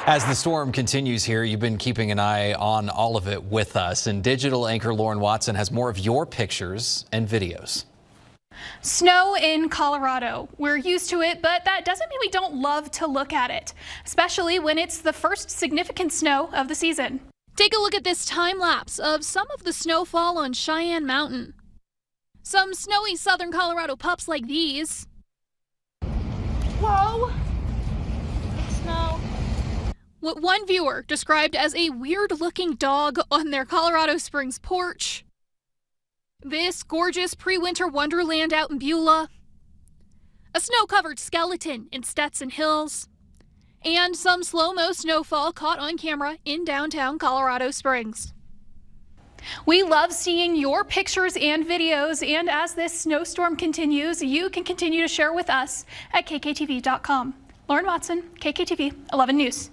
As the storm continues here, you've been keeping an eye on all of it with us, and digital anchor Lauren Watson has more of your pictures and videos. Snow in Colorado. We're used to it, but that doesn't mean we don't love to look at it, especially when it's the first significant snow of the season. Take a look at this time lapse of some of the snowfall on Cheyenne Mountain. Some snowy southern Colorado pups like these. Whoa! It's snow. What one viewer described as a weird-looking dog on their Colorado Springs porch. This gorgeous pre-winter wonderland out in Beulah. A snow-covered skeleton in Stetson Hills. And some slow-mo snowfall caught on camera in downtown Colorado Springs. We love seeing your pictures and videos, and as this snowstorm continues, you can continue to share with us at KKTV.com. Lauren Watson, KKTV 11 News.